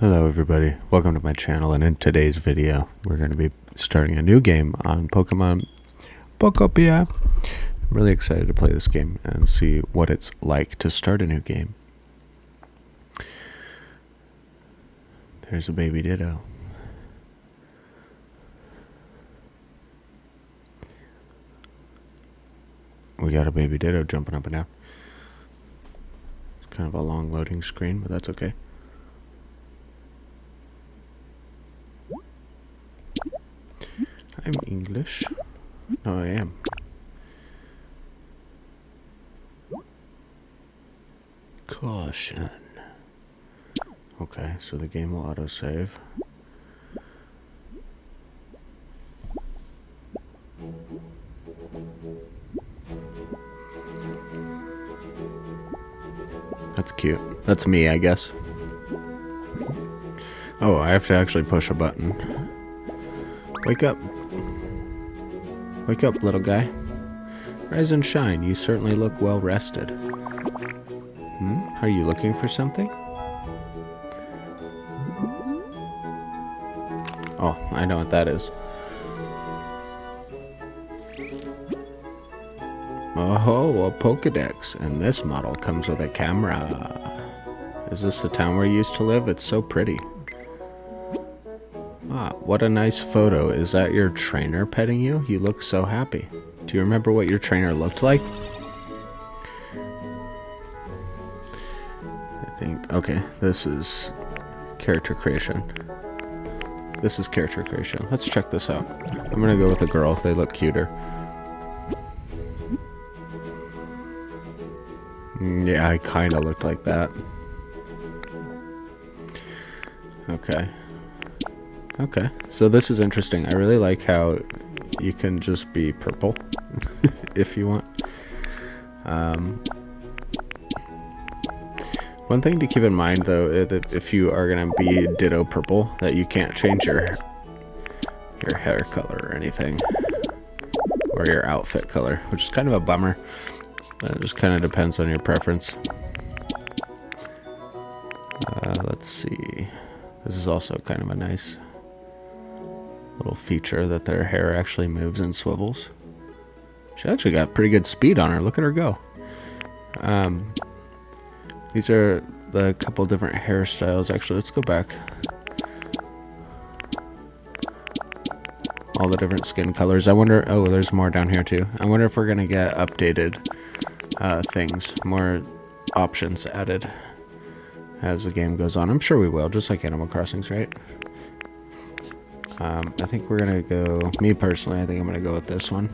Hello everybody, welcome to my channel, and in today's video we're going to be starting a new game on Pokemon Pokopia. I'm really excited to play this game and see what it's like to start a new game. There's a baby Ditto. We got a baby Ditto jumping up and down. It's kind of a long loading screen, but that's okay. I'm English. No, I am. Caution. Okay, so the game will autosave. That's cute. That's me, I guess. Oh, I have to actually push a button. Wake up. Wake up, little guy. Rise and shine. You certainly look well rested. Are you looking for something? Oh, I know what that is. Oh, a Pokedex. And this model comes with a camera. Is this the town where you used to live? It's so pretty. Ah, what a nice photo. Is that your trainer petting you? You look so happy. Do you remember what your trainer looked like? I think, okay, this is character creation. This is character creation. Let's check this out. I'm gonna go with a girl. They look cuter. Yeah, I kinda looked like that. Okay. Okay, so this is interesting. I really like how you can just be purple if you want. One thing to keep in mind, though, that if you are going to be Ditto purple, that you can't change your hair color or anything, or your outfit color, which is kind of a bummer. It just kind of depends on your preference. Let's see. This is also kind of a nice little feature that their hair actually moves and swivels. She actually got pretty good speed on her. Look at her go. These are the couple different hairstyles. Actually, let's go back. All the different skin colors. I wonder, oh, there's more down here too. I wonder if we're gonna get updated things, more options added as the game goes on. I'm sure we will, just like Animal Crossings, right? I think we're gonna go, me personally, I think I'm gonna go with this one.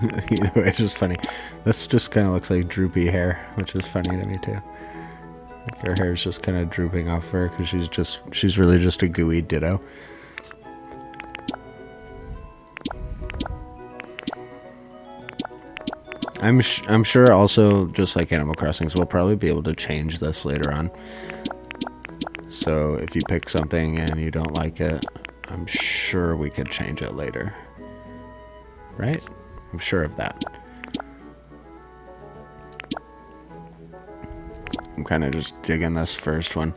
Either way, it's just funny. This just kind of looks like droopy hair, which is funny to me too. Like her hair is just kind of drooping off her because she's really just a gooey Ditto. I'm sure also, just like Animal Crossings, we'll probably be able to change this later on. So if you pick something and you don't like it, I'm sure we could change it later. Right? I'm sure of that. I'm kind of just digging this first one.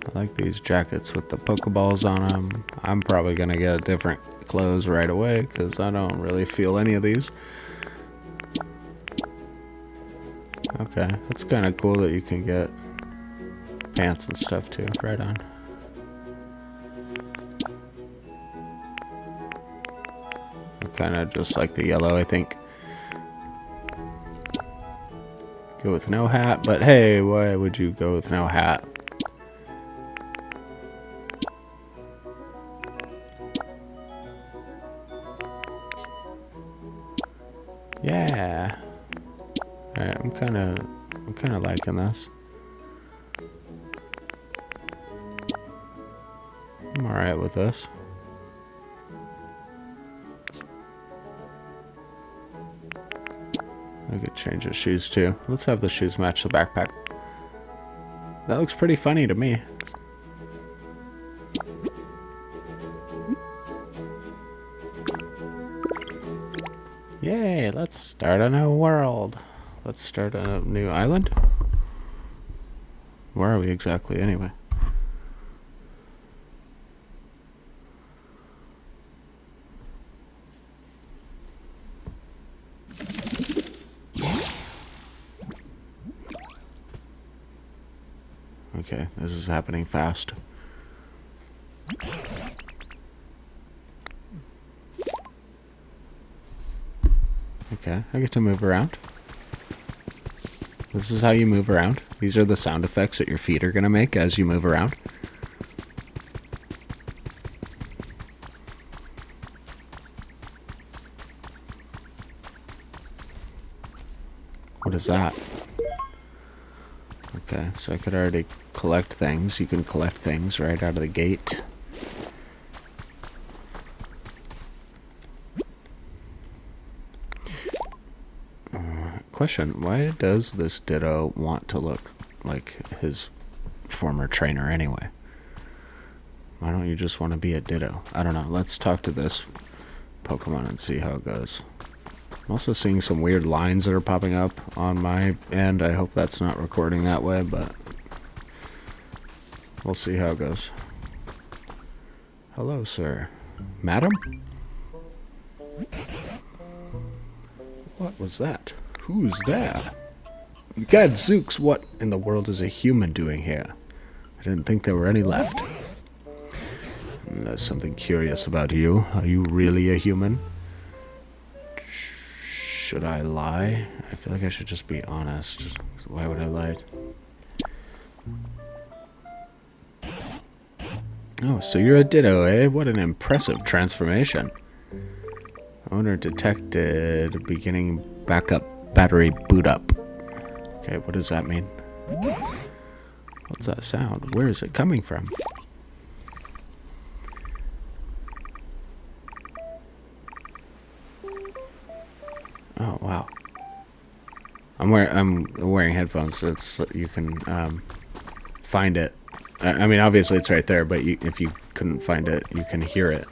I like these jackets with the Pokeballs on them. I'm probably going to get different clothes right away because I don't really feel any of these. Okay, that's kind of cool that you can get pants and stuff too. Right on. Kind of just like the yellow, I think. Go with no hat, but hey, why would you go with no hat? Yeah. Alright, I'm kind of liking this. I'm alright with this. I could change the shoes too. Let's have the shoes match the backpack. That looks pretty funny to me. Yay, let's start a new world. Let's start a new island. Where are we exactly anyway? Okay, this is happening fast. Okay, I get to move around. This is how you move around. These are the sound effects that your feet are going to make as you move around. What is that? Okay, so I could already collect things. You can collect things right out of the gate. Question, why does this Ditto want to look like his former trainer anyway? Why don't you just want to be a Ditto? I don't know. Let's talk to this Pokemon and see how it goes. I'm also seeing some weird lines that are popping up on my end. I hope that's not recording that way, but we'll see how it goes. Hello, sir. Madam? What was that? Who's there? Gadzooks, what in the world is a human doing here? I didn't think there were any left. There's something curious about you. Are you really a human? Should I lie? I feel like I should just be honest. Why would I lie? Oh, so you're a Ditto, eh? What an impressive transformation. Owner detected. Beginning backup battery boot up. Okay, what does that mean? What's that sound? Where is it coming from? Oh, wow. I'm wearing headphones, so you can find it. I mean, obviously it's right there, but if you couldn't find it, you can hear it.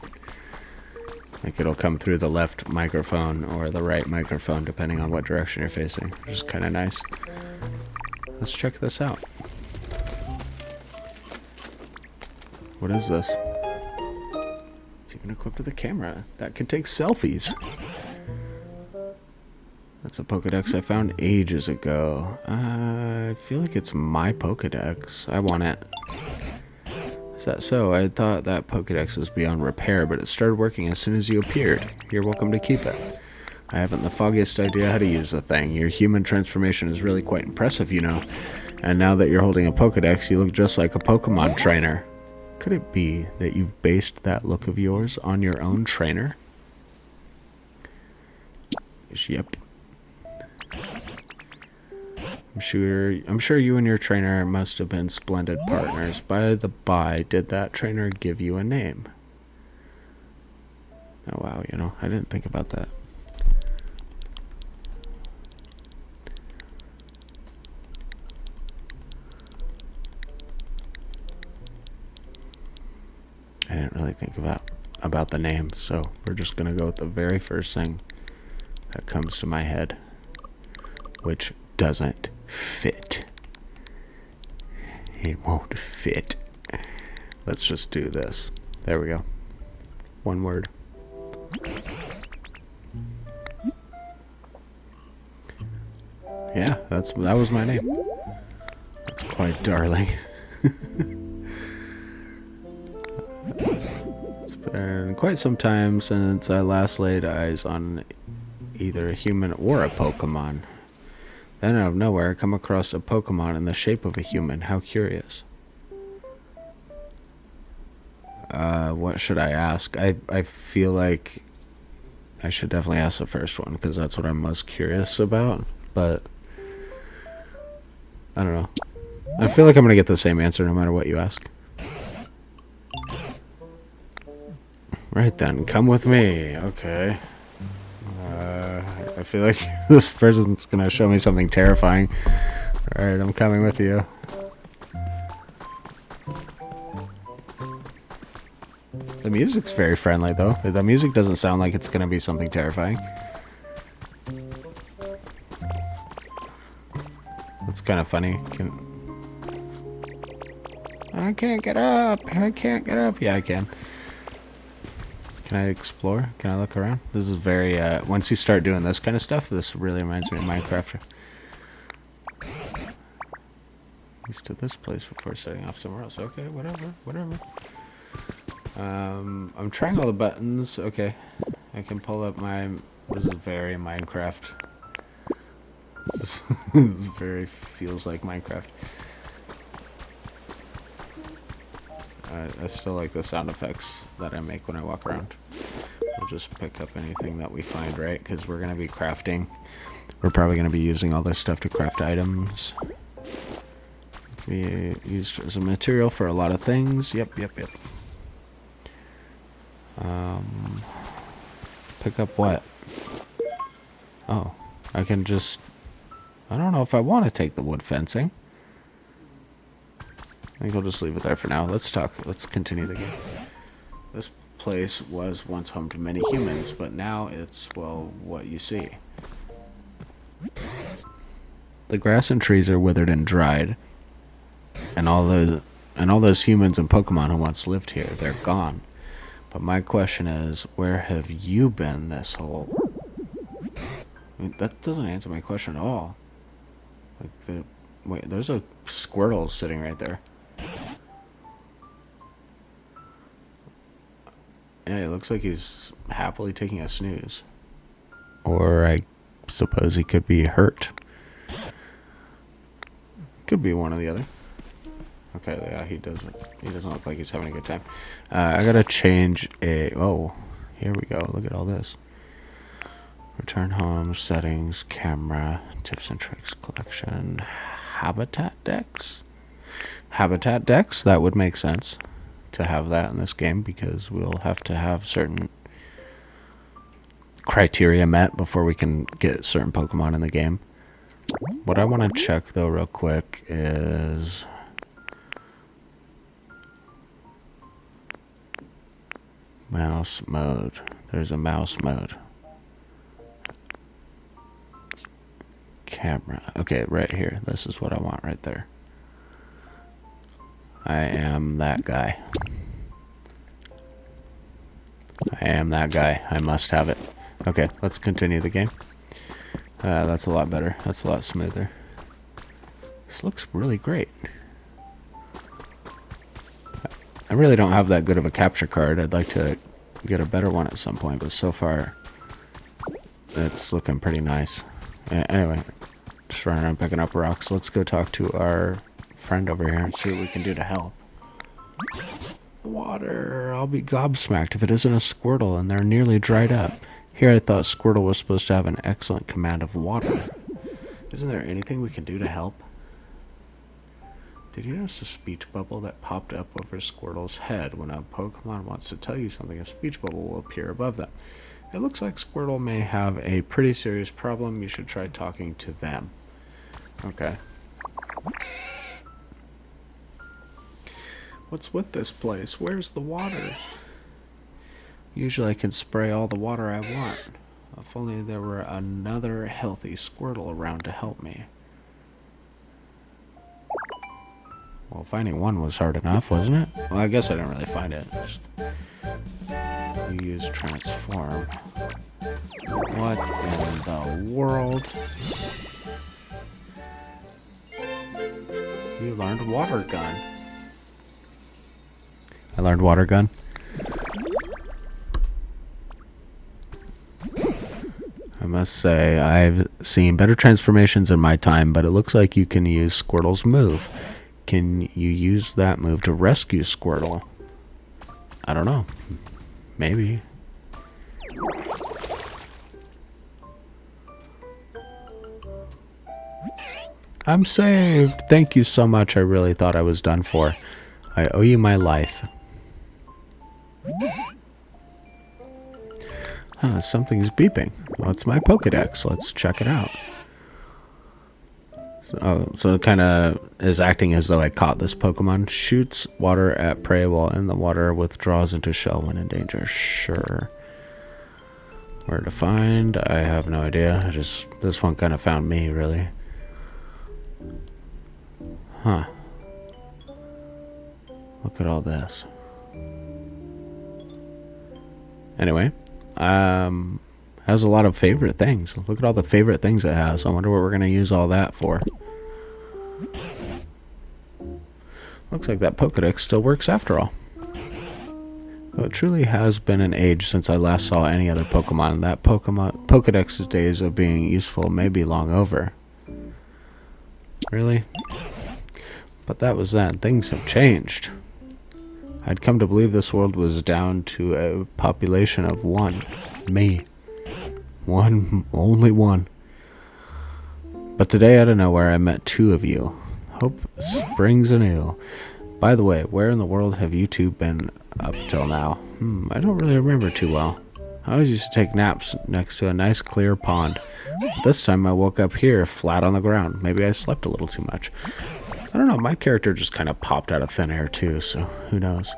Like, it'll come through the left microphone or the right microphone, depending on what direction you're facing, which is kind of nice. Let's check this out. What is this? It's even equipped with a camera that can take selfies. That's a Pokedex I found ages ago. I feel like it's my Pokedex. I want it. Is that so? I thought that Pokedex was beyond repair, but it started working as soon as you appeared. You're welcome to keep it. I haven't the foggiest idea how to use the thing. Your human transformation is really quite impressive, you know. And now that you're holding a Pokedex, you look just like a Pokemon trainer. Could it be that you've based that look of yours on your own trainer? Yep. I'm sure you and your trainer must have been splendid partners. By the by, did that trainer give you a name? Oh wow, you know, I didn't think about that. I didn't really think about the name, so we're just gonna go with the very first thing that comes to my head, which doesn't fit. It won't fit. Let's just do this. There we go. One word. Yeah, that was my name. That's quite darling. It's been quite some time since I last laid eyes on either a human or a Pokemon. Then out of nowhere, I come across a Pokemon in the shape of a human. How curious. What should I ask? I feel like I should definitely ask the first one, because that's what I'm most curious about. But I don't know. I feel like I'm going to get the same answer no matter what you ask. Right then, come with me. Okay. I feel like this person's gonna show me something terrifying. Alright, I'm coming with you. The music's very friendly, though. The music doesn't sound like it's gonna be something terrifying. It's kind of funny. I can't get up. I can't get up. Yeah, I can. Can I explore? Can I look around? This is very, once you start doing this kind of stuff, this really reminds me of Minecraft. Used to this place before setting off somewhere else. Okay, whatever. I'm trying all the buttons. Okay. I can pull up this is very Minecraft. This very feels like Minecraft. I still like the sound effects that I make when I walk around. We'll just pick up anything that we find, right? Because we're going to be crafting. We're probably going to be using all this stuff to craft items. We used as a material for a lot of things. Yep. Pick up what? Oh, I can just... I don't know if I want to take the wood fencing. I think I'll just leave it there for now. Let's continue the game. This place was once home to many humans, but now it's, well, what you see. The grass and trees are withered and dried, and all those humans and Pokemon who once lived here, they're gone. But my question is, where have you been this whole... I mean, that doesn't answer my question at all. Wait, there's a Squirtle sitting right there. Yeah, it looks like he's happily taking a snooze. Or I suppose he could be hurt. Could be one or the other. Okay, yeah, he doesn't look like he's having a good time. I gotta change oh, here we go. Look at all this. Return home, settings, camera, tips and tricks, collection, habitat decks. Habitat decks, that would make sense to have that in this game because we'll have to have certain criteria met before we can get certain Pokemon in the game. What I want to check though real quick is mouse mode. There's a mouse mode. Camera. Okay, right here. This is what I want right there. I am that guy. I must have it. Okay, let's continue the game. That's a lot better. That's a lot smoother. This looks really great. I really don't have that good of a capture card. I'd like to get a better one at some point, but so far it's looking pretty nice. Anyway, just running around picking up rocks. Let's go talk to our friend over here and see what we can do to help. Water. I'll be gobsmacked if it isn't a Squirtle and they're nearly dried up. Here I thought Squirtle was supposed to have an excellent command of water. Isn't there anything we can do to help? Did you notice the speech bubble that popped up over Squirtle's head? When a Pokemon wants to tell you something, a speech bubble will appear above them. It looks like Squirtle may have a pretty serious problem. You should try talking to them. Okay. What's with this place? Where's the water? Usually I can spray all the water I want. If only there were another healthy Squirtle around to help me. Well, finding one was hard enough, wasn't it? Well, I guess I didn't really find it. You use transform. What in the world? You learned water gun. I learned water gun. I must say, I've seen better transformations in my time, but it looks like you can use Squirtle's move. Can you use that move to rescue Squirtle? I don't know. Maybe. I'm saved. Thank you so much. I really thought I was done for. I owe you my life. Something's beeping. Oh, it's my Pokedex. Let's check it out. So it kind of is acting as though I caught this Pokemon. Shoots water at prey while in the water. Withdraws into shell when in danger. Sure. Where to find? I have no idea. This one kind of found me, really. Huh. Look at all this. Anyway, has a lot of favorite things. Look at all the favorite things it has. I wonder what we're going to use all that for. Looks like that Pokedex still works after all. Though it truly has been an age since I last saw any other Pokemon. That Pokedex's days of being useful may be long over. Really? But that was then. Things have changed. I'd come to believe this world was down to a population of one. Me. One. Only one. But today, out of nowhere, I met two of you. Hope springs anew. By the way, where in the world have you two been up till now? I don't really remember too well. I always used to take naps next to a nice clear pond. But this time I woke up here, flat on the ground. Maybe I slept a little too much. I don't know, my character just kind of popped out of thin air too, so who knows?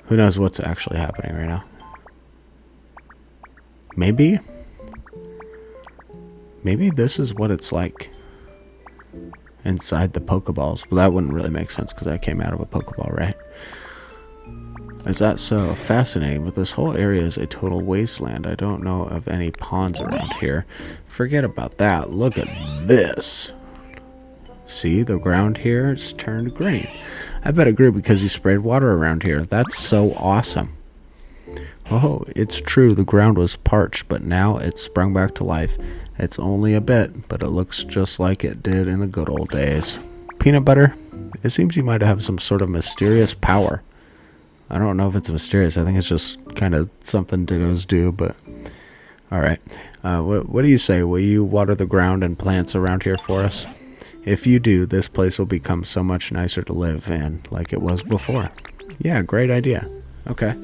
Who knows what's actually happening right now? Maybe this is what it's like inside the Pokeballs. But that wouldn't really make sense because I came out of a Pokeball, right? Is that so fascinating? But this whole area is a total wasteland. I don't know of any ponds around here. Forget about that. Look at this. See, the ground here is turned green. I bet it grew because you sprayed water around here. That's so awesome. Oh, it's true. The ground was parched, but now it's sprung back to life. It's only a bit, but it looks just like it did in the good old days. Peanut butter? It seems you might have some sort of mysterious power. I don't know if it's mysterious. I think it's just kind of something Dittos do, but... Alright. What do you say? Will you water the ground and plants around here for us? If you do, this place will become so much nicer to live in, like it was before. Yeah, great idea. Okay.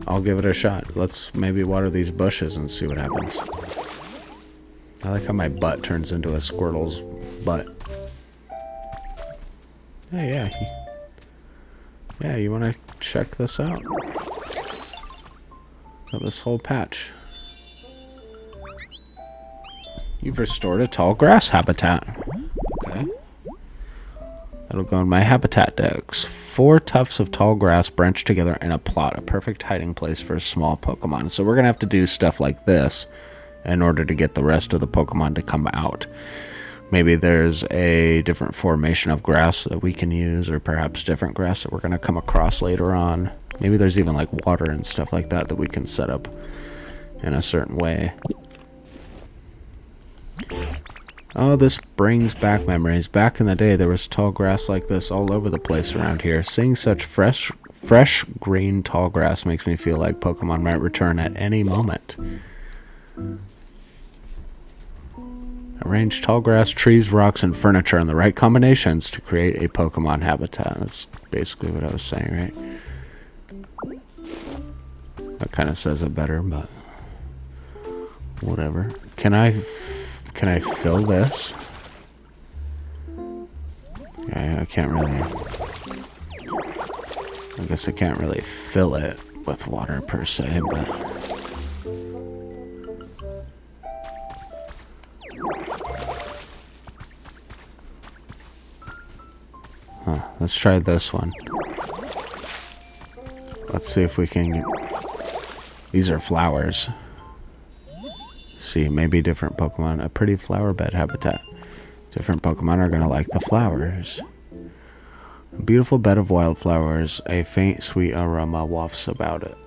I'll give it a shot. Let's maybe water these bushes and see what happens. I like how my butt turns into a Squirtle's butt. Hey, yeah. Yeah, you want to check this out? Got this whole patch. You've restored a tall grass habitat. Okay. That'll go in my habitat decks. 4 tufts of tall grass branched together in a plot. A perfect hiding place for a small Pokemon. So we're going to have to do stuff like this in order to get the rest of the Pokemon to come out. Maybe there's a different formation of grass that we can use, or perhaps different grass that we're going to come across later on. Maybe there's even like water and stuff like that that we can set up in a certain way. Oh, this brings back memories. Back in the day, there was tall grass like this all over the place around here. Seeing such fresh green tall grass makes me feel like Pokemon might return at any moment. Arrange tall grass, trees, rocks, and furniture in the right combinations to create a Pokemon habitat. That's basically what I was saying, right? That kind of says it better, but whatever. Can I fill this? I can't really... I guess I can't really fill it with water per se, but... Let's try this one. Let's see if we can get... These are flowers. See, maybe different Pokemon. A pretty flower bed habitat. Different Pokemon are going to like the flowers. A beautiful bed of wildflowers. A faint, sweet aroma wafts about it.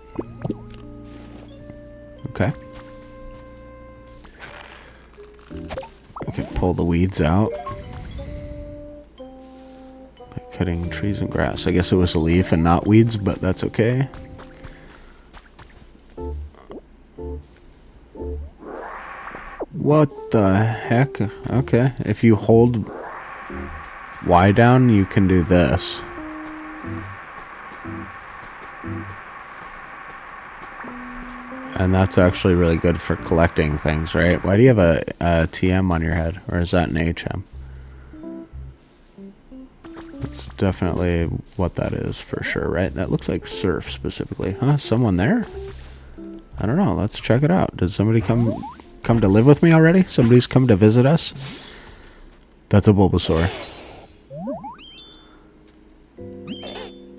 Okay. I can pull the weeds out. By cutting trees and grass. I guess it was a leaf and not weeds, but that's okay. What the heck? Okay. If you hold Y down, you can do this. And that's actually really good for collecting things, right? Why do you have a TM on your head? Or is that an HM? That's definitely what that is for sure, right? That looks like surf specifically. Huh? Someone there? I don't know. Let's check it out. Did somebody come come to live with me already? Somebody's come to visit us? That's a Bulbasaur.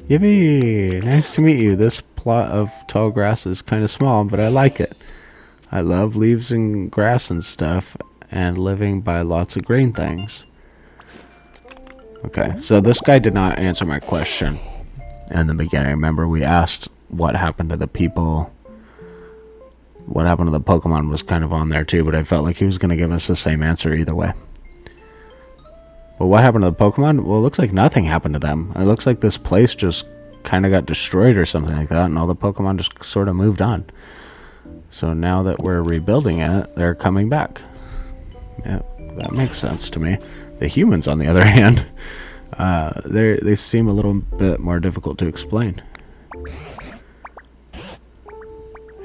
Yippee! Nice to meet you. This plot of tall grass is kind of small, but I like it. I love leaves and grass and stuff, and living by lots of green things. Okay, so this guy did not answer my question in the beginning. Remember, we asked what happened to the people. What happened to the Pokemon was kind of on there too, but I felt like he was going to give us the same answer either way. But what happened to the Pokemon? Well, it looks like nothing happened to them. It looks like this place just kind of got destroyed or something like that, and all the Pokemon just sort of moved on. So now that we're rebuilding it, they're coming back. Yeah, that makes sense to me. The humans, on the other hand, they seem a little bit more difficult to explain.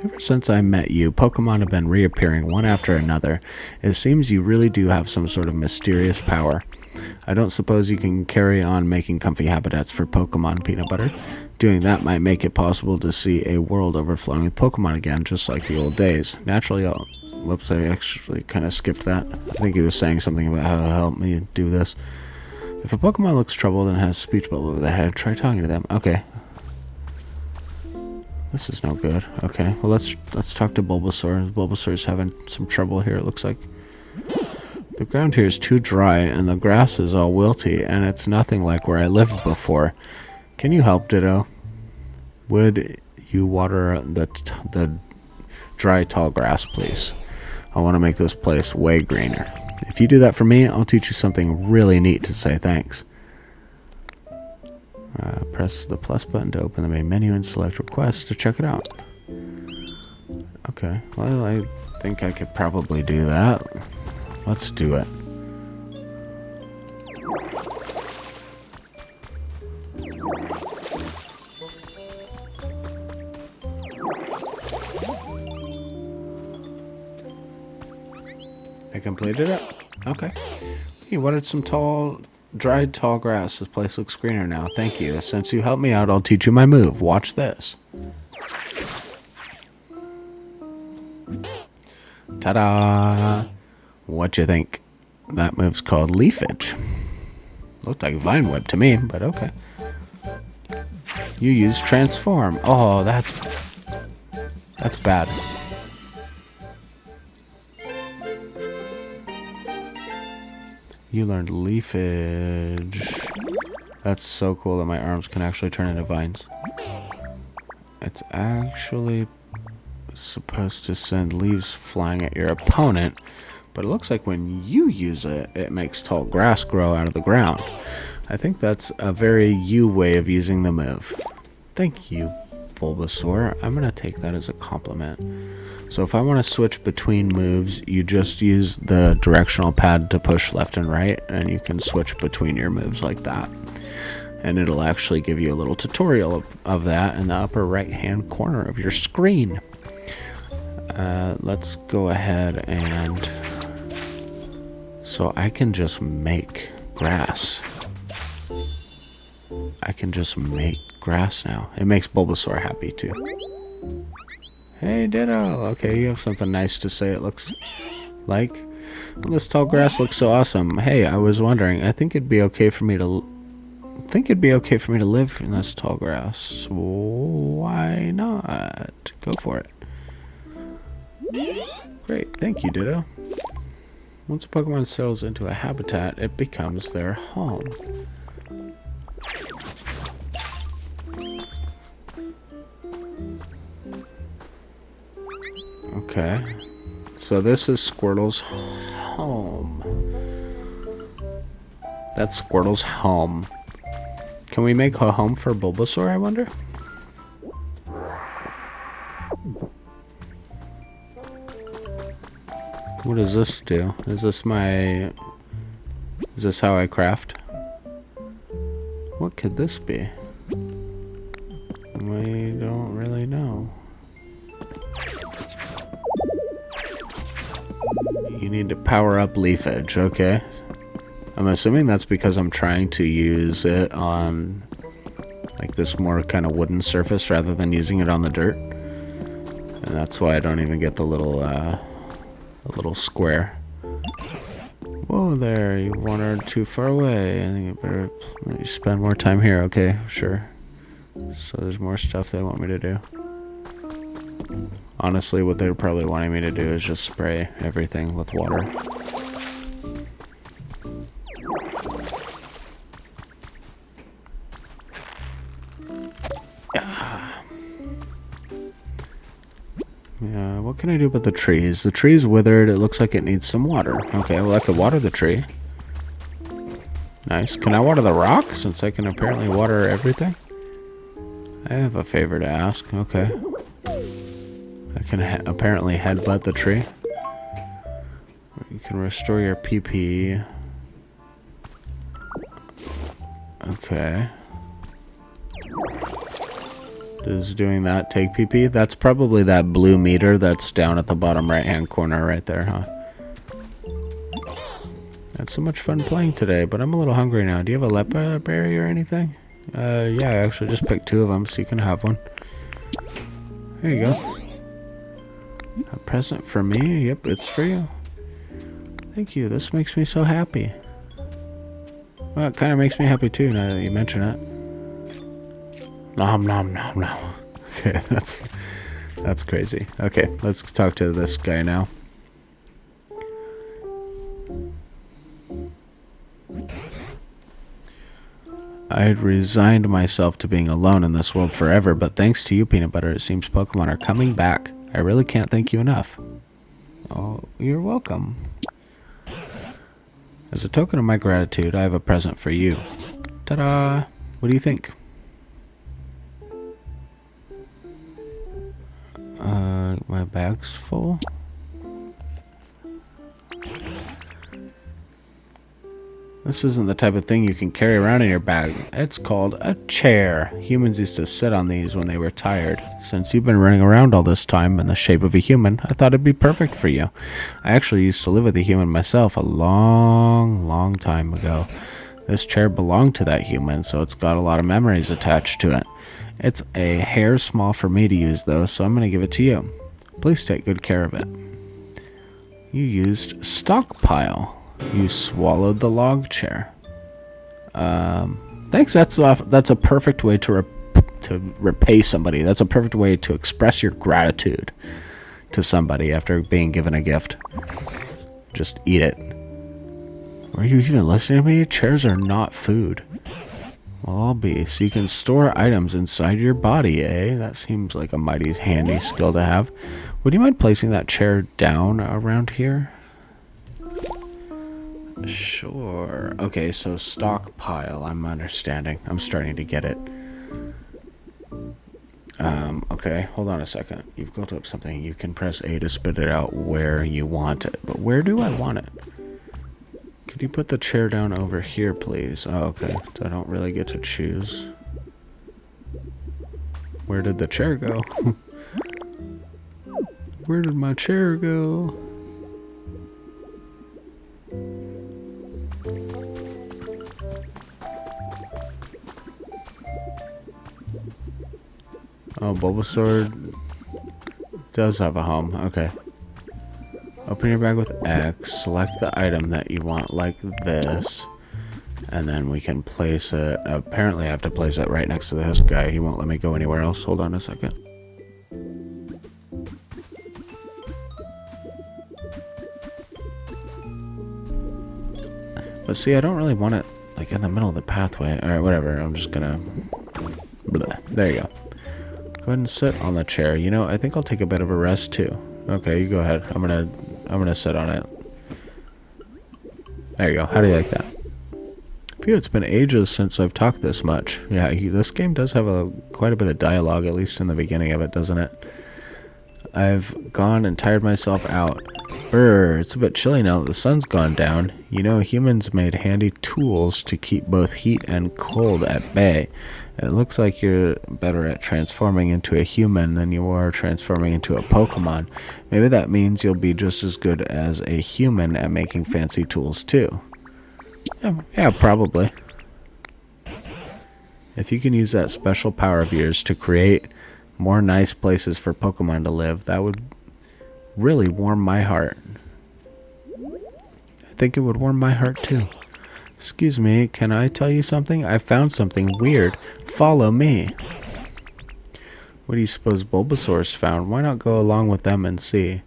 Ever since I met you, Pokemon have been reappearing one after another. It seems you really do have some sort of mysterious power. I don't suppose you can carry on making comfy habitats for Pokemon, Peanut Butter. Doing that might make it possible to see a world overflowing with Pokemon again, just like the old days. Naturally, whoops, I actually kind of skipped that. I think he was saying something about how to help me do this. If a Pokemon looks troubled and has a speech bubble over their head, try talking to them. Okay. This is no good. Okay, well let's talk to Bulbasaur. Bulbasaur's having some trouble here, it looks like. The ground here is too dry, and the grass is all wilty, and it's nothing like where I lived before. Can you help, Ditto? Would you water the dry, tall grass, please? I want to make this place way greener. If you do that for me, I'll teach you something really neat to say thanks. Press the plus button to open the main menu and select requests to check it out. Okay, well, I think I could probably do that. Let's do it. I completed it? Okay. You wanted some dried tall grass. This place looks greener now. Thank you. Since you helped me out, I'll teach you my move. Watch this. Ta-da! What you think? That move's called Leafage. Looked like Vine Whip to me, but okay. You use Transform. Oh, that's bad. You learned Leafage. That's so cool that my arms can actually turn into vines. It's actually supposed to send leaves flying at your opponent, but it looks like when you use it, it makes tall grass grow out of the ground. I think that's a very you way of using the move. Thank you, Bulbasaur. I'm going to take that as a compliment. So if I want to switch between moves, you just use the directional pad to push left and right, and you can switch between your moves like that. And it'll actually give you a little tutorial of that in the upper right hand corner of your screen. Let's go ahead and... So I can just make grass. I can just make grass now. It makes Bulbasaur happy too. Hey, Ditto. Okay, you have something nice to say, it looks like. Well, this tall grass looks so awesome. Hey, I was wondering, I think it'd be okay for me to live in this tall grass. Why not? Go for it. Great, thank you, Ditto. Once a Pokemon settles into a habitat, it becomes their home. Okay, so this is Squirtle's home. That's Squirtle's home. Can we make a home for Bulbasaur, I wonder? What does this do? Is this how I craft? What could this be? We don't really know. You need to power up Leafage, okay. I'm assuming that's because I'm trying to use it on like this more kind of wooden surface rather than using it on the dirt. And that's why I don't even get the little A little square. Whoa there, you wandered too far away. I think you better spend more time here. Okay, sure. So there's more stuff they want me to do. Honestly, what they're probably wanting me to do is just spray everything with water. Yeah, what can I do about the trees? The tree's withered. It looks like it needs some water. Okay, well I could water the tree. Nice. Can I water the rock, since I can apparently water everything? I have a favor to ask. Okay. I can apparently headbutt the tree. You can restore your PP. Okay. Does doing that take PP? That's probably that blue meter that's down at the bottom right-hand corner right there, huh? Had so much fun playing today, but I'm a little hungry now. Do you have a leper berry or anything? Yeah, I actually just picked 2 of them, so you can have one. There you go. A present for me? Yep, it's for you. Thank you. This makes me so happy. Well, it kind of makes me happy too, now that you mention it. Nom nom nom nom. Okay, that's crazy. Okay, let's talk to this guy now. I had resigned myself to being alone in this world forever, but thanks to you, Peanut Butter, it seems Pokemon are coming back. I really can't thank you enough. Oh, you're welcome. As a token of my gratitude, I have a present for you. Ta-da! What do you think? My bag's full? This isn't the type of thing you can carry around in your bag. It's called a chair. Humans used to sit on these when they were tired. Since you've been running around all this time in the shape of a human, I thought it'd be perfect for you. I actually used to live with a human myself a long time ago. This chair belonged to that human, so it's got a lot of memories attached to it. It's a hair small for me to use though, so I'm going to give it to you. Please take good care of it. You used stockpile. You swallowed the log chair. Thanks. That's a perfect way to repay somebody. That's a perfect way to express your gratitude to somebody after being given a gift. Just eat it. Were you even listening to me? Chairs are not food. Well, I'll be. So you can store items inside your body, eh? That seems like a mighty handy skill to have. Would you mind placing that chair down around here? Sure. Okay, so stockpile, I'm understanding. I'm starting to get it. Okay, hold on a second. You've built up something. You can press A to spit it out where you want it. But where do I want it? Could you put the chair down over here, please? Oh, okay. So I don't really get to choose. Where did the chair go? Where did my chair go? Oh, Bulbasaur does have a home. Okay. Open your bag with X, select the item that you want like this, and then we can place it. Apparently I have to place it right next to this guy. He won't let me go anywhere else. Hold on a second. But see, I don't really want it like in the middle of the pathway. Alright, whatever. I'm just gonna... Blah. There you go. Go ahead and sit on the chair. You know, I think I'll take a bit of a rest too. Okay, you go ahead. I'm gonna sit on it. There you go. How do you like that? Phew, it's been ages since I've talked this much. Yeah, this game does have quite a bit of dialogue, at least in the beginning of it, doesn't it? I've gone and tired myself out. Brr, it's a bit chilly now that the sun's gone down. You know, humans made handy tools to keep both heat and cold at bay. It looks like you're better at transforming into a human than you are transforming into a Pokemon. Maybe that means you'll be just as good as a human at making fancy tools too. Yeah, probably. If you can use that special power of yours to create more nice places for Pokemon to live, that would really warm my heart. think it would warm my heart too. Excuse me, can I tell you something? I found something weird. Follow me. What do you suppose Bulbasaur's found? Why not go along with them and see?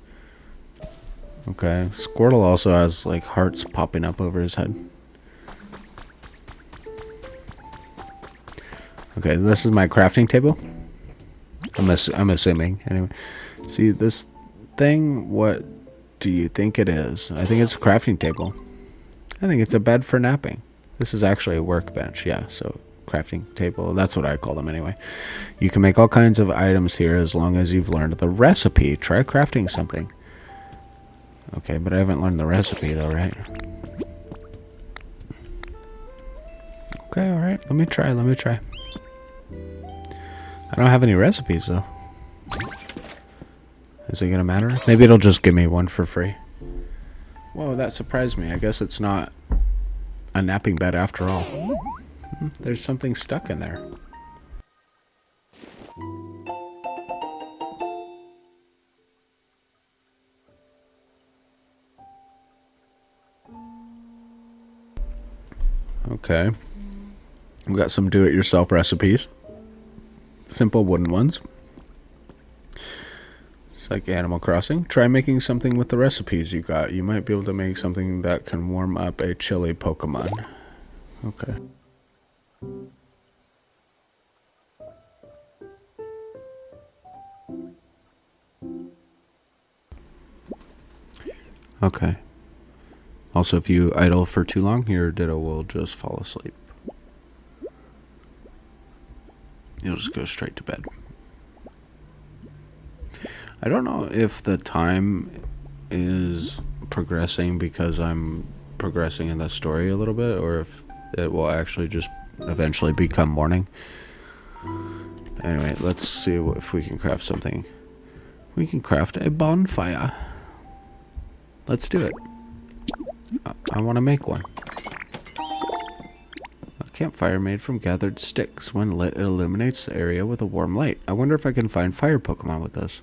Okay, Squirtle also has like hearts popping up over his head. Okay, this is my crafting table. I'm assuming. Anyway, see this thing? What do you think it is? I think it's a crafting table. I think it's a bed for napping. This is actually a workbench. Yeah, so crafting table. That's what I call them anyway. You can make all kinds of items here as long as you've learned the recipe. Try crafting something. Okay, but I haven't learned the recipe though, right? Okay, alright. Let me try. I don't have any recipes though. Is it gonna matter? Maybe it'll just give me one for free. Whoa, that surprised me. I guess it's not a napping bed after all. There's something stuck in there. Okay. We've got some do-it-yourself recipes. Simple wooden ones. It's like Animal Crossing. Try making something with the recipes you got. You might be able to make something that can warm up a chilly Pokemon. Okay. Okay. Also, if you idle for too long, your Ditto will just fall asleep. You'll just go straight to bed. I don't know if the time is progressing because I'm progressing in the story a little bit, or if it will actually just eventually become morning. Anyway, let's see if we can craft something. We can craft a bonfire. Let's do it. I want to make one. A campfire made from gathered sticks. When lit, it illuminates the area with a warm light. I wonder if I can find fire Pokemon with this.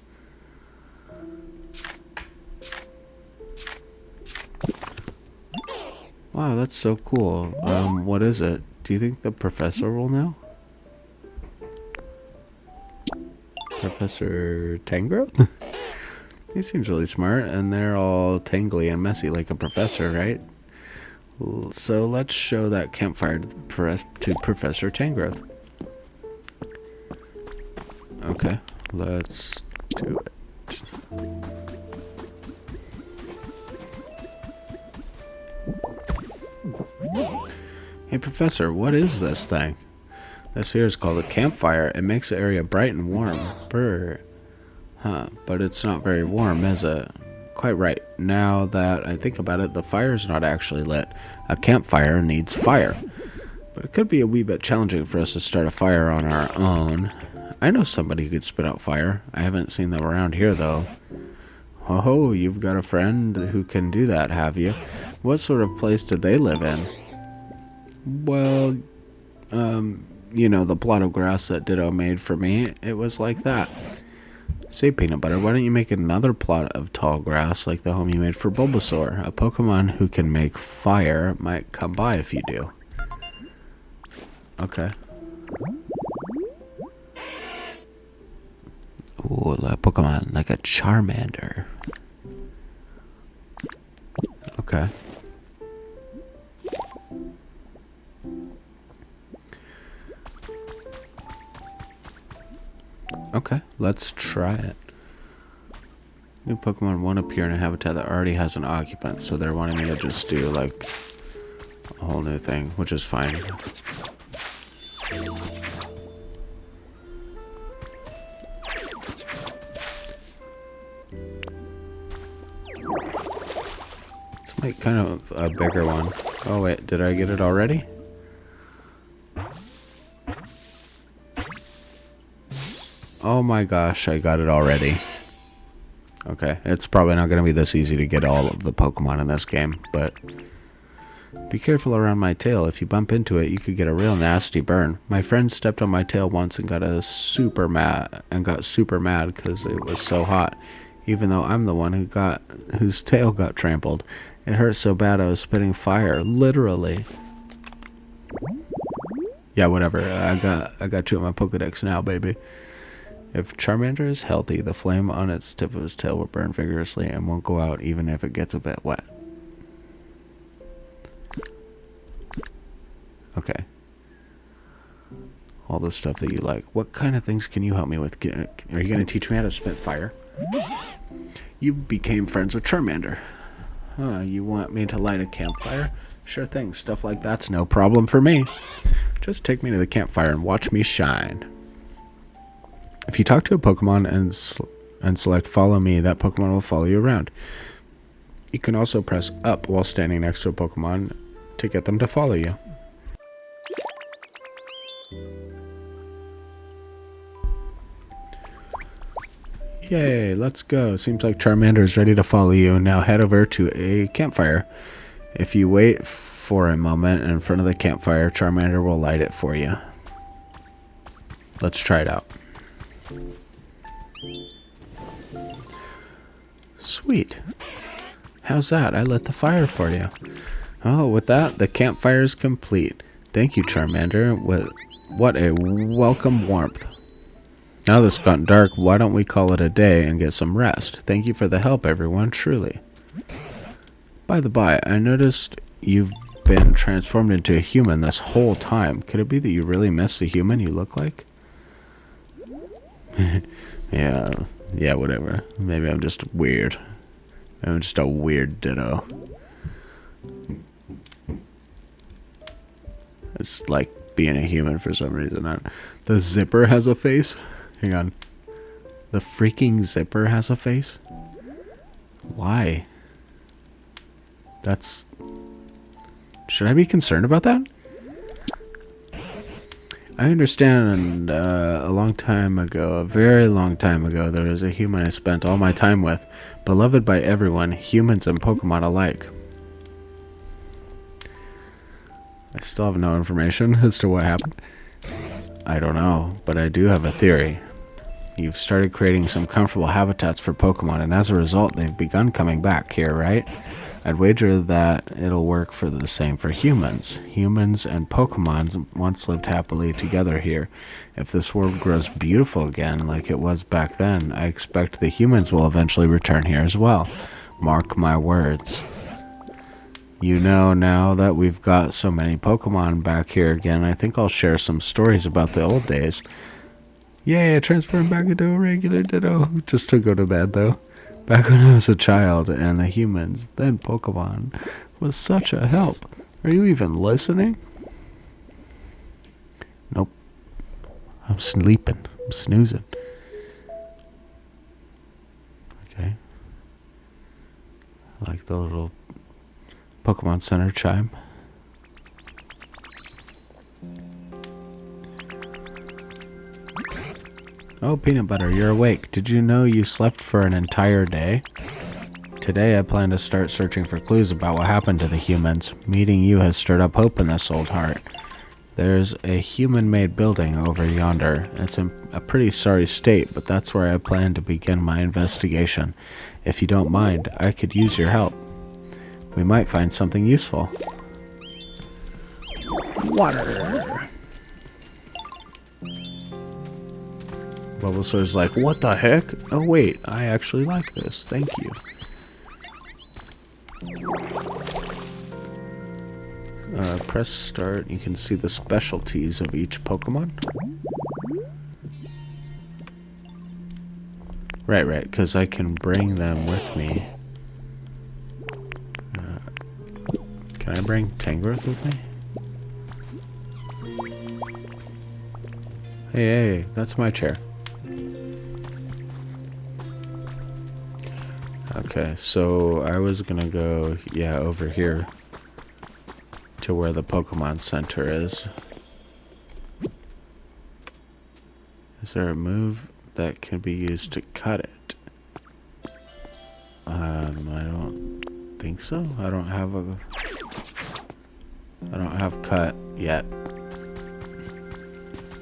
Wow, that's so cool. What is it? Do you think the professor will know? Professor Tangrowth? He seems really smart, and they're all tangly and messy like a professor, right? So let's show that campfire to Professor Tangrowth. Okay, let's do it. Hey, Professor, what is this thing? This here is called a campfire. It makes the area bright and warm. Brr. Huh, but it's not very warm, is it? Quite right. Now that I think about it, the fire's not actually lit. A campfire needs fire. But it could be a wee bit challenging for us to start a fire on our own. I know somebody who could spit out fire. I haven't seen them around here, though. Oh, you've got a friend who can do that, have you? What sort of place do they live in? Well, you know, the plot of grass that Ditto made for me, it was like that. Say, Peanut Butter, why don't you make another plot of tall grass like the home you made for Bulbasaur? A Pokemon who can make fire might come by if you do. Okay. Ooh, a Pokemon like a Charmander. Okay. Okay, let's try it. New Pokemon won't appear in a habitat that already has an occupant, so they're wanting me to just do like a whole new thing, which is fine. Let's make kind of a bigger one. Oh wait, did I get it already? Oh my gosh, I got it already. Okay, it's probably not going to be this easy to get all of the Pokemon in this game, but be careful around my tail. If you bump into it, you could get a real nasty burn. My friend stepped on my tail once and got super mad because it was so hot, even though I'm the one whose tail got trampled. It hurt so bad I was spitting fire, literally. Yeah, whatever. I got you in my Pokedex now, baby. If Charmander is healthy, the flame on its tip of its tail will burn vigorously and won't go out even if it gets a bit wet. Okay. All the stuff that you like. What kind of things can you help me with? Are you going to teach me how to spit fire? You became friends with Charmander. You want me to light a campfire? Sure thing. Stuff like that's no problem for me. Just take me to the campfire and watch me shine. If you talk to a Pokemon and select follow me, that Pokemon will follow you around. You can also press up while standing next to a Pokemon to get them to follow you. Yay, let's go. Seems like Charmander is ready to follow you. Now head over to a campfire. If you wait for a moment in front of the campfire, Charmander will light it for you. Let's try it out. Sweet. How's that? I lit the fire for you. Oh, with that, the campfire is complete. Thank you, Charmander. What a welcome warmth. Now that it's gotten dark, why don't we call it a day and get some rest? Thank you for the help, everyone, truly. By the by, I noticed you've been transformed into a human this whole time. Could it be that you really miss the human you look like? Yeah, whatever. Maybe I'm just weird. I'm just a weird ditto. It's like being a human for some reason. The zipper has a face? Hang on. The freaking zipper has a face? Why? Should I be concerned about that? I understand a long time ago, a very long time ago, there was a human I spent all my time with, beloved by everyone, humans and Pokemon alike. I still have no information as to what happened. I don't know, but I do have a theory. You've started creating some comfortable habitats for Pokemon, and as a result, they've begun coming back here, right? I'd wager that it'll work for the same for humans. Humans and Pokemon once lived happily together here. If this world grows beautiful again, like it was back then, I expect the humans will eventually return here as well. Mark my words. You know, now that we've got so many Pokemon back here again, I think I'll share some stories about the old days. Yay, I transformed back into a regular Ditto. Just to go to bed, though. Back when I was a child, and the humans, then Pokemon, was such a help. Are you even listening? Nope. I'm sleeping. I'm snoozing. Okay. I like the little Pokemon Center chime. Oh, Peanut Butter, you're awake. Did you know you slept for an entire day? Today I plan to start searching for clues about what happened to the humans. Meeting you has stirred up hope in this old heart. There's a human-made building over yonder. It's in a pretty sorry state, but that's where I plan to begin my investigation. If you don't mind, I could use your help. We might find something useful. Water! Bulbasaur's like, what the heck? Oh wait, I actually like this. Thank you. Press start. You can see the specialties of each Pokemon. Right, because I can bring them with me. Can I bring Tangrowth with me? Hey, that's my chair. Okay, so I was gonna go, over here to where the Pokemon Center is. Is there a move that can be used to cut it? I don't think so. I don't have cut yet.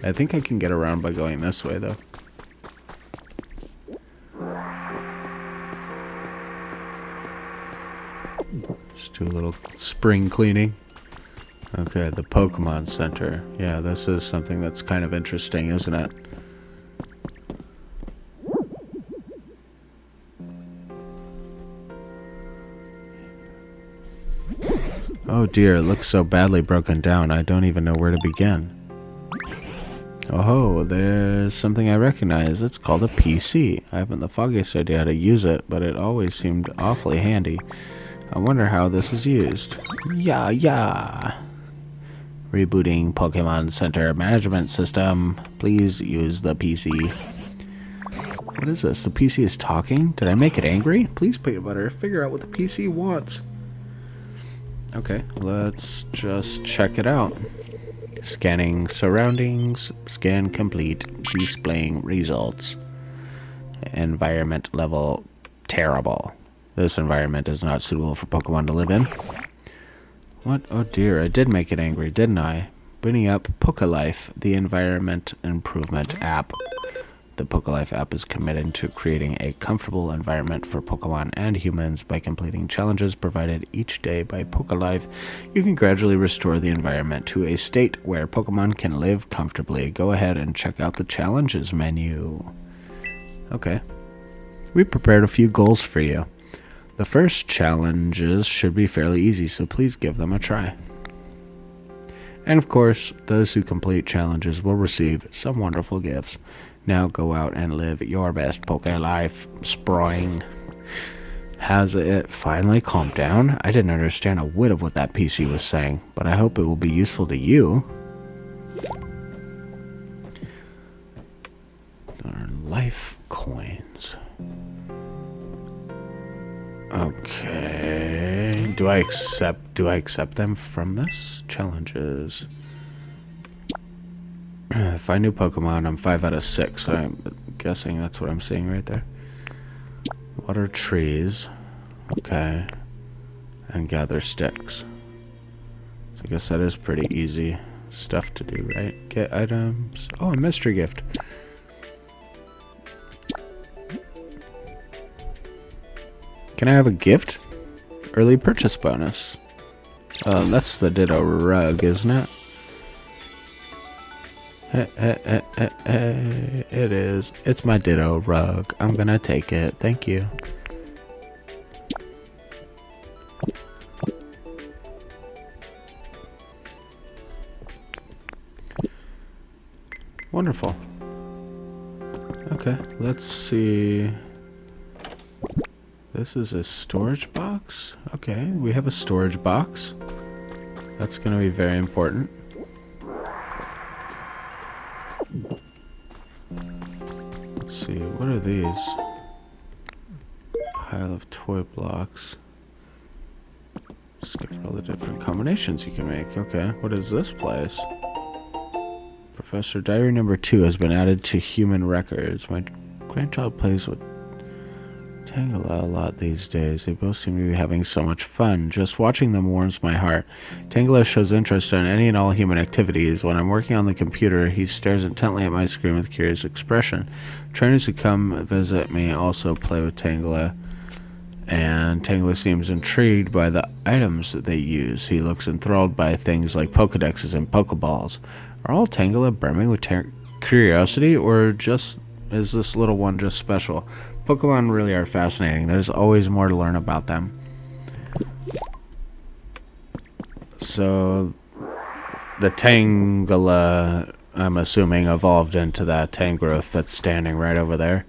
I think I can get around by going this way, though. Just do a little spring cleaning. Okay, the Pokemon Center. Yeah, this is something that's kind of interesting, isn't it? Oh dear, it looks so badly broken down, I don't even know where to begin. Oh, there's something I recognize. It's called a PC. I haven't the foggiest idea how to use it, but it always seemed awfully handy. I wonder how this is used. Yeah. Rebooting Pokemon Center Management System. Please use the PC. What is this? The PC is talking? Did I make it angry? Please, Peanut Butter, figure out what the PC wants. Okay, let's just check it out. Scanning surroundings. Scan complete. Displaying results. Environment level terrible. This environment is not suitable for Pokemon to live in. What? Oh dear, I did make it angry, didn't I? Bringing up Pokelife, the environment improvement app. The Pokelife app is committed to creating a comfortable environment for Pokemon and humans by completing challenges provided each day by Pokelife. You can gradually restore the environment to a state where Pokemon can live comfortably. Go ahead and check out the challenges menu. Okay. We prepared a few goals for you. The first challenges should be fairly easy, so please give them a try. And of course, those who complete challenges will receive some wonderful gifts. Now go out and live your best Poke life, Sproing. Has it finally calmed down? I didn't understand a whit of what that PC was saying, but I hope it will be useful to you. Our life coins. Okay. Do I accept them from this? Challenges. Find new Pokemon. I'm 5 out of 6. I'm guessing that's what I'm seeing right there. Water trees. Okay. And gather sticks. So I guess that is pretty easy stuff to do, right? Get items. Oh, a mystery gift. Can I have a gift? Early purchase bonus. That's the Ditto rug, isn't it? It is. It's my Ditto rug. I'm gonna take it. Thank you. Wonderful. Okay, let's see. This is a storage box? Okay, we have a storage box. That's going to be very important. Let's see, what are these? Pile of toy blocks. Skip all the different combinations you can make. Okay, what is this place? Professor Diary number 2 has been added to human records. My grandchild plays with Tangela a lot these days. They both seem to be having so much fun. Just watching them warms my heart. Tangela shows interest in any and all human activities. When I'm working on the computer, he stares intently at my screen with curious expression. Trainers who come visit me also play with Tangela, and Tangela seems intrigued by the items that they use. He looks enthralled by things like Pokedexes and Pokeballs. Are all Tangela brimming with curiosity, or just is this little one just special? Pokemon really are fascinating. There's always more to learn about them. So, the Tangela, I'm assuming, evolved into that Tangrowth that's standing right over there.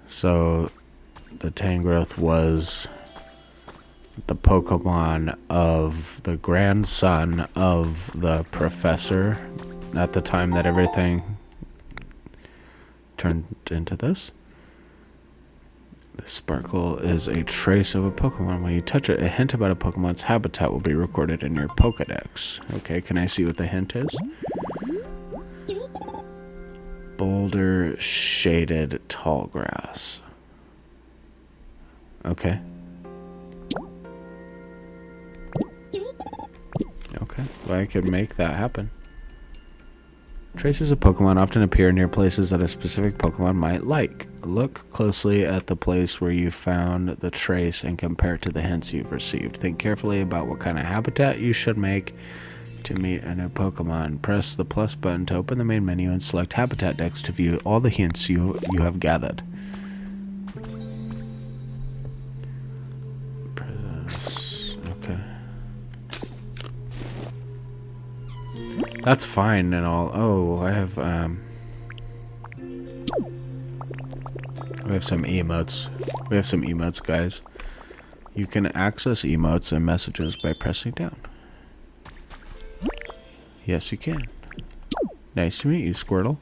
So, the Tangrowth was the Pokemon of the grandson of the professor at the time that everything turned into this. The sparkle is a trace of a Pokemon. When you touch it, a hint about a Pokemon's habitat will be recorded in your Pokedex. Okay, can I see what the hint is? Boulder shaded tall grass. Okay. Okay, well, I could make that happen. Traces of Pokemon often appear near places that a specific Pokemon might like. Look closely at the place where you found the trace and compare it to the hints you've received. Think carefully about what kind of habitat you should make to meet a new Pokemon. Press the plus button to open the main menu and select Habitat next to view all the hints you have gathered. Okay. That's fine and all. Oh, I have we have some emotes. We have some emotes, guys. You can access emotes and messages by pressing down. Yes, you can. Nice to meet you, Squirtle.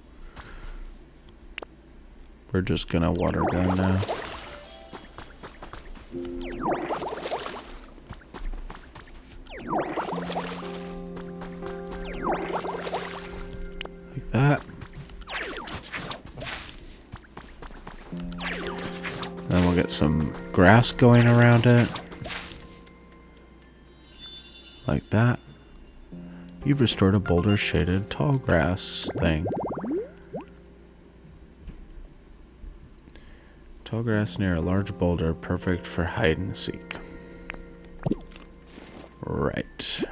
We're just gonna water gun now. Like that. Then we'll get some grass going around it. Like that. You've restored a boulder-shaded tall grass thing. Tall grass near a large boulder, perfect for hide and seek. Right.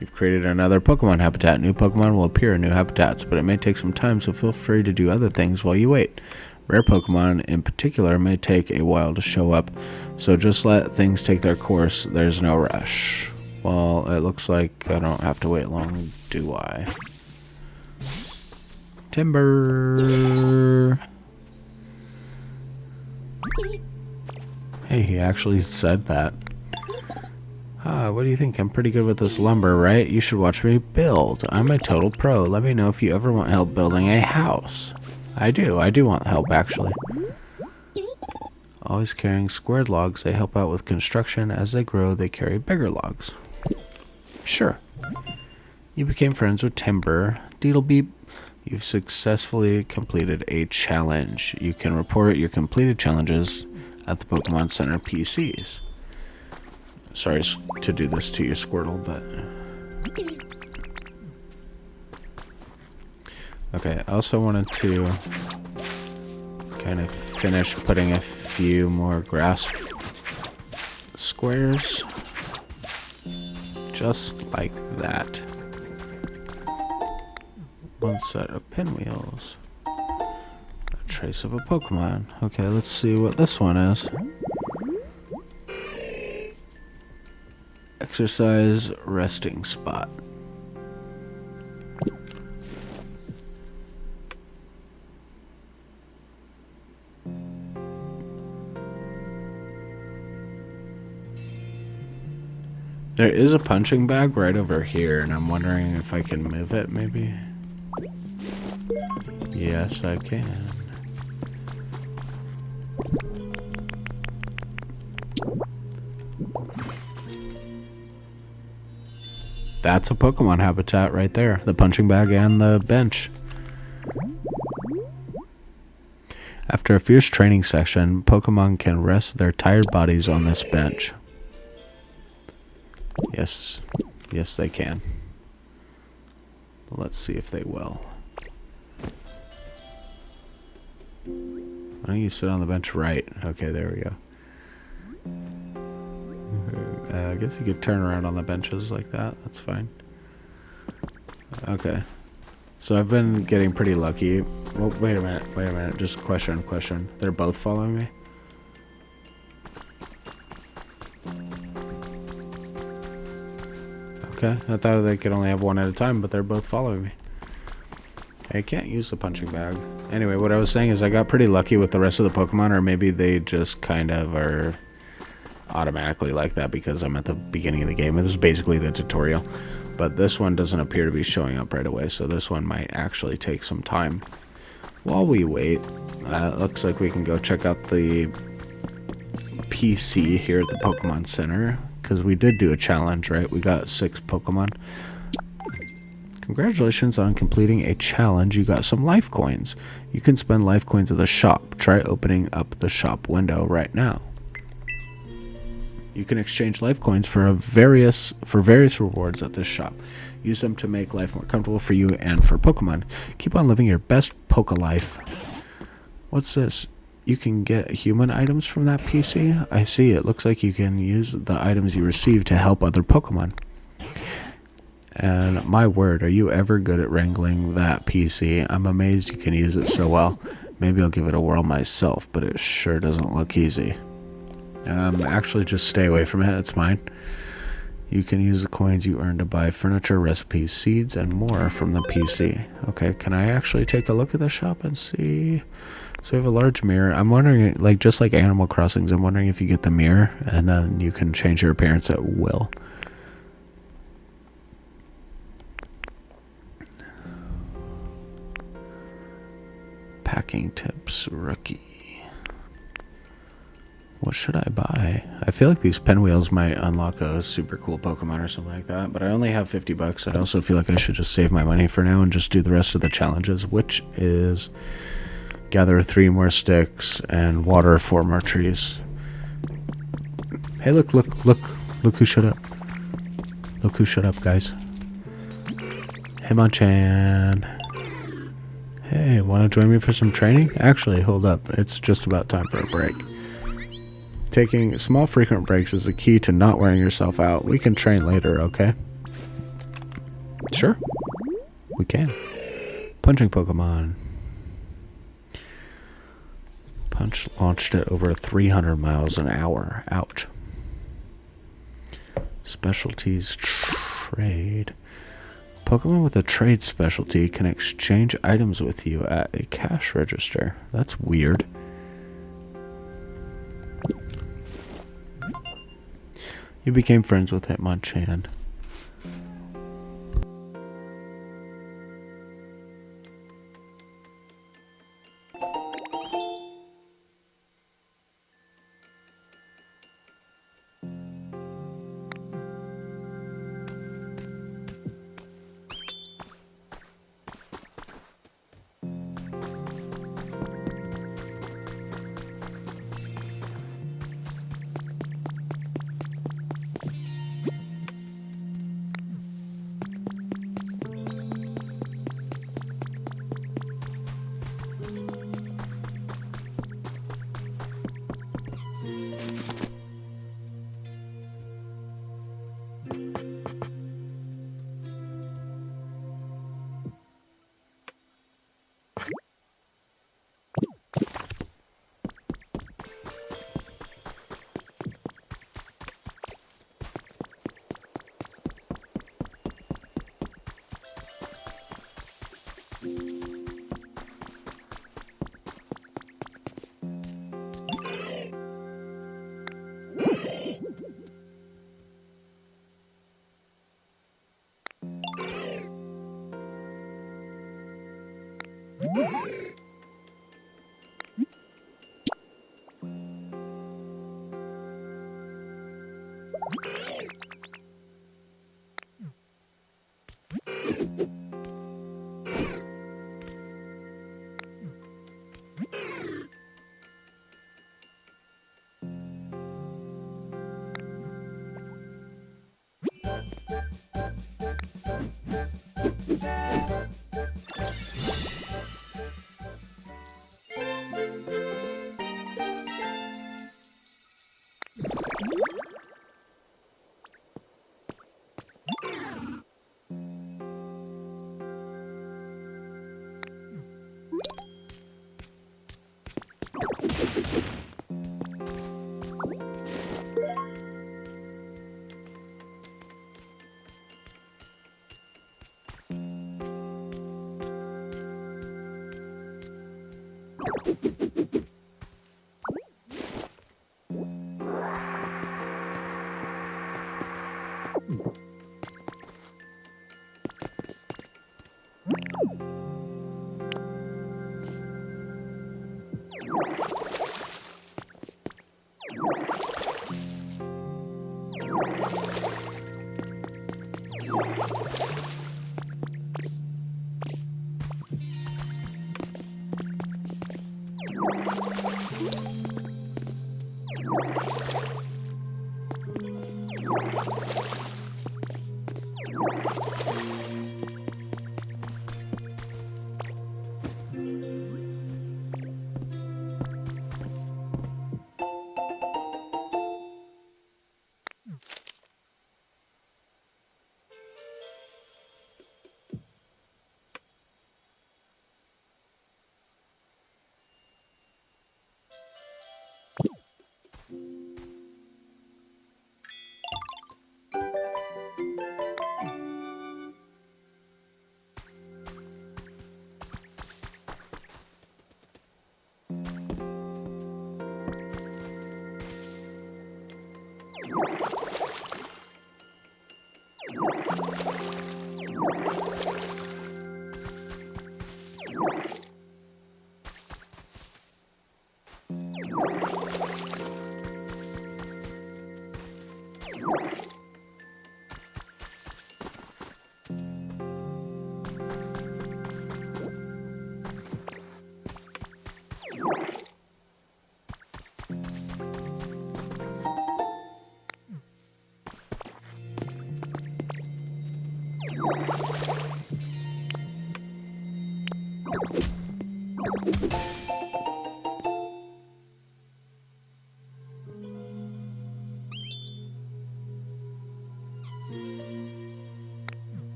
You've created another Pokemon habitat. New Pokemon will appear in new habitats, but it may take some time, so feel free to do other things while you wait. Rare Pokemon, in particular, may take a while to show up, so just let things take their course. There's no rush. Well, it looks like I don't have to wait long, do I? Timber! Hey, he actually said that. What do you think? I'm pretty good with this lumber, right? You should watch me build. I'm a total pro. Let me know if you ever want help building a house. I do want help, actually. Always carrying squared logs. They help out with construction. As they grow, they carry bigger logs. Sure. You became friends with Timber. Deedle beep. You've successfully completed a challenge. You can report your completed challenges at the Pokemon Center PCs. Sorry to do this to you, Squirtle, but... Okay, I also wanted to kind of finish putting a few more grass squares. Just like that. One set of pinwheels. A trace of a Pokemon. Okay, let's see what this one is. Exercise resting spot. There is a punching bag right over here, and I'm wondering if I can move it, maybe? Yes, I can. That's a Pokemon habitat right there. The punching bag and the bench. After a fierce training session, Pokemon can rest their tired bodies on this bench. Yes, they can. Let's see if they will. Why don't you sit on the bench right? Okay, there we go. I guess you could turn around on the benches like that. That's fine. Okay. So I've been getting pretty lucky. Well, wait a minute. Just question. They're both following me? Okay, I thought they could only have one at a time, but they're both following me. I can't use the punching bag. Anyway, what I was saying is I got pretty lucky with the rest of the Pokemon, or maybe they just kind of are automatically like that because I'm at the beginning of the game. This is basically the tutorial. But this one doesn't appear to be showing up right away, so this one might actually take some time. While we wait, it looks like we can go check out the PC here at the Pokemon Center, because we did do a challenge, right? We got 6 Pokemon. Congratulations on completing a challenge. You got some life coins. You can spend life coins at the shop. Try opening up the shop window right now. You can exchange life coins for various rewards at this shop. Use them to make life more comfortable for you and for Pokemon. Keep on living your best Poke life. What's this? You can get human items from that PC? I see. It looks like you can use the items you receive to help other Pokemon. And my word, are you ever good at wrangling that PC? I'm amazed you can use it so well. Maybe I'll give it a whirl myself, but it sure doesn't look easy. Actually, just stay away from it. It's mine. You can use the coins you earn to buy furniture, recipes, seeds, and more from the PC. Okay, can I actually take a look at the shop and see? So we have a large mirror. I'm wondering, like just like Animal Crossings, I'm wondering if you get the mirror and then you can change your appearance at will. Packing tips, rookie. What should I buy? I feel like these pinwheels might unlock a super cool Pokemon or something like that, but I only have $50. I also feel like I should just save my money for now and just do the rest of the challenges, which is gather 3 more sticks and water 4 more trees. Hey, look who shut up. Look who shut up, guys. Hitmonchan. Hey, want to join me for some training? Actually, hold up. It's just about time for a break. Taking small frequent breaks is the key to not wearing yourself out. We can train later, okay? Sure. We can. Punching Pokemon. Punch launched at over 300 miles an hour. Ouch. Specialties trade. Pokemon with a trade specialty can exchange items with you at a cash register. That's weird. You became friends with Hitmonchan.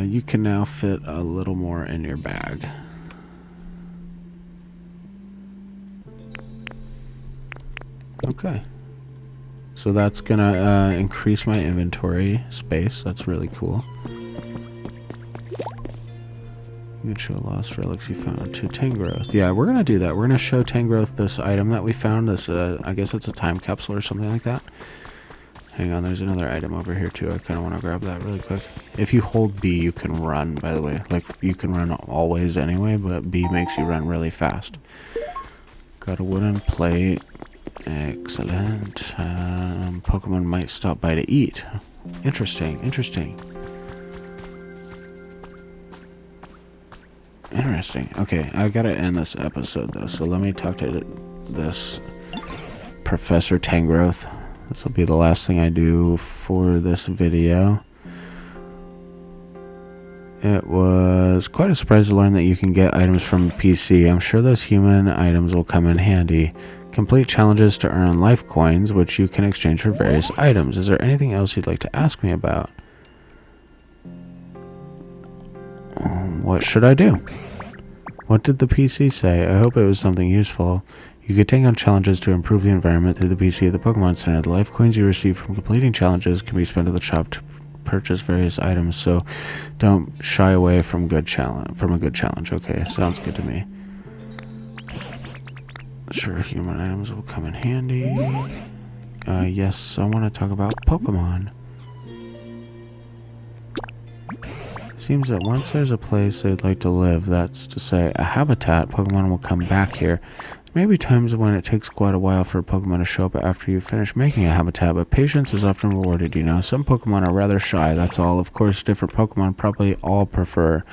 You can now fit a little more in your bag. Okay. So that's gonna increase my inventory space. That's really cool. You can show lost relics you found to Tangrowth. Yeah, we're gonna do that. We're gonna show Tangrowth this item that we found. This, I guess it's a time capsule or something like that. Hang on, there's another item over here too. I kind of want to grab that really quick. If you hold B, you can run, by the way. Like, you can run always anyway, but B makes you run really fast. Got a wooden plate. Excellent. Pokemon might stop by to eat. Interesting, interesting. Interesting. Okay, I gotta end this episode though, so let me talk to this Professor Tangrowth. This will be the last thing I do for this video. It was quite a surprise to learn that you can get items from PC. I'm sure those human items will come in handy. Complete challenges to earn life coins, which you can exchange for various items. Is there anything else you'd like to ask me about? What should I do? What did the PC say? I hope it was something useful. You could take on challenges to improve the environment through the PC of the Pokemon Center. The life coins you receive from completing challenges can be spent at the shop to purchase various items, so don't shy away from a good challenge. Okay, sounds good to me. Sure, human items will come in handy. Yes, I want to talk about Pokemon. Seems that once there's a place they'd like to live, that's to say, a habitat, Pokemon will come back here. There may be times when it takes quite a while for a Pokemon to show up after you finish making a habitat, but patience is often rewarded, you know. Some Pokemon are rather shy, that's all. Of course, different Pokemon probably all prefer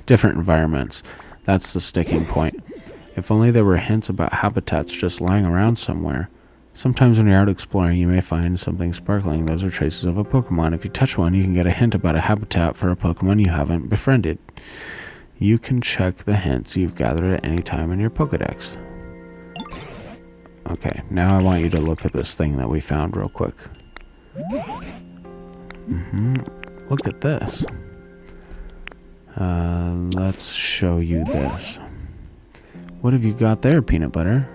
different environments. That's the sticking point. If only there were hints about habitats just lying around somewhere. Sometimes when you're out exploring, you may find something sparkling. Those are traces of a Pokemon. If you touch one, you can get a hint about a habitat for a Pokemon you haven't befriended. You can check the hints you've gathered at any time in your Pokedex. Okay, now I want you to look at this thing that we found real quick. Look at this. Let's show you this. What have you got there, Peanut Butter?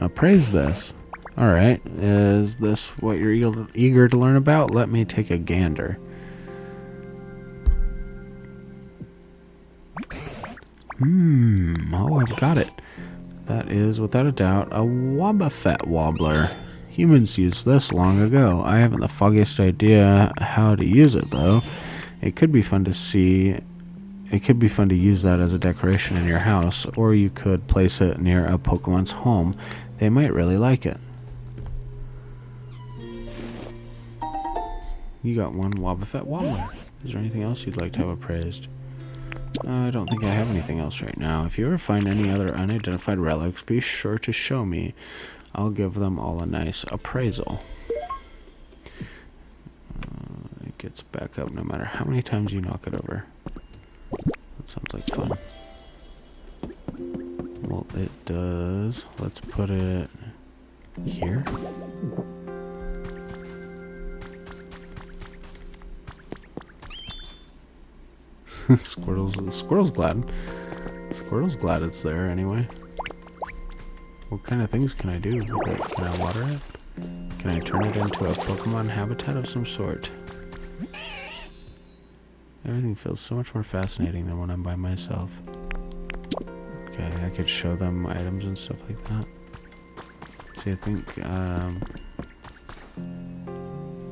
Appraise this. Alright, is this what you're eager to learn about? Let me take a gander. Oh, I've got it. That is, without a doubt, a Wobbuffet Wobbler. Humans used this long ago. I haven't the foggiest idea how to use it, though. It could be fun to see. It could be fun to use that as a decoration in your house, or you could place it near a Pokemon's home. They might really like it. You got one Wobbuffet Wobbler. Is there anything else you'd like to have appraised? I don't think I have anything else right now. If you ever find any other unidentified relics, be sure to show me. I'll give them all a nice appraisal. It gets back up no matter how many times you knock it over. That sounds like fun. Well, it does. Let's put it here. Squirrel's glad. Squirrel's glad it's there anyway. What kind of things can I do with it? Can I water it? Can I turn it into a Pokemon habitat of some sort? Everything feels so much more fascinating than when I'm by myself. Okay, I could show them items and stuff like that. See, I think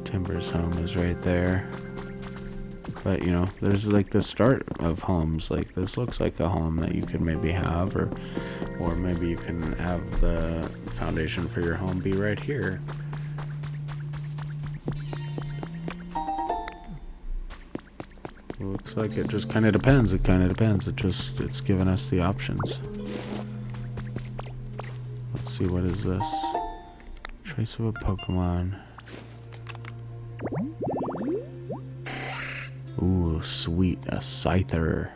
Timber's home is right there. But, you know, there's like the start of homes. Like, this looks like a home that you could maybe have, or maybe you can have the foundation for your home be right here. Looks like it just kind of depends. It kind of depends. It's given us the options. Let's see, what is this? Trace of a Pokemon. Ooh, sweet, a Scyther.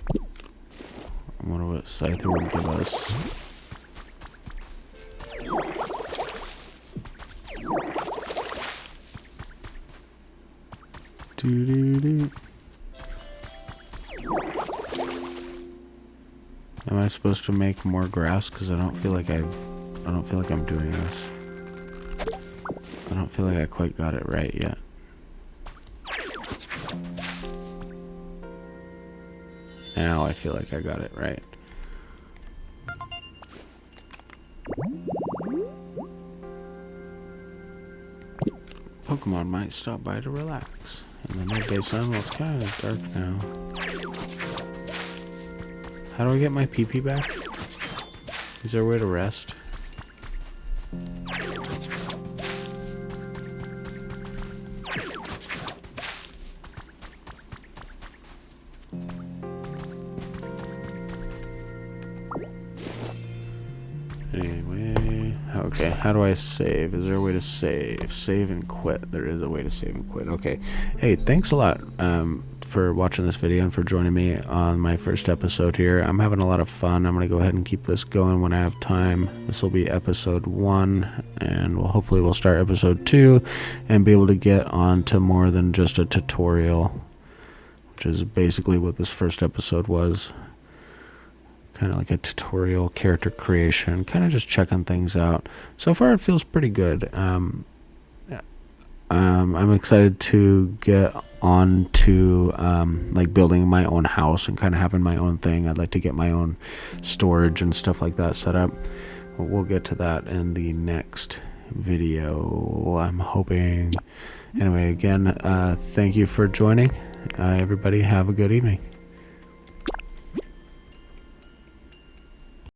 I wonder what Scyther would give us. Doo-doo-doo. Am I supposed to make more grass? Because I don't feel like I'm doing this. I don't feel like I quite got it right yet. Now I feel like I got it right. Pokemon might stop by to relax. In the midday sun, well, it's kind of dark now. How do I get my PP back? Is there a way to rest? Anyway, okay, how do I save? Is there a way to save? Save and quit. There is a way to save and quit. Okay. Hey, thanks a lot for watching this video and for joining me on my first episode here. I'm having a lot of fun. I'm going to go ahead and keep this going when I have time. This will be episode 1, and hopefully we'll start episode 2 and be able to get on to more than just a tutorial, which is basically what this first episode was. Kind of like a tutorial, character creation, kind of just checking things out. So far it feels pretty good. I'm excited to get on to like building my own house and kind of having my own thing. I'd like to get my own storage and stuff like that set up. We'll get to that in the next video, I'm hoping. Anyway, again, thank you for joining. Everybody have a good evening.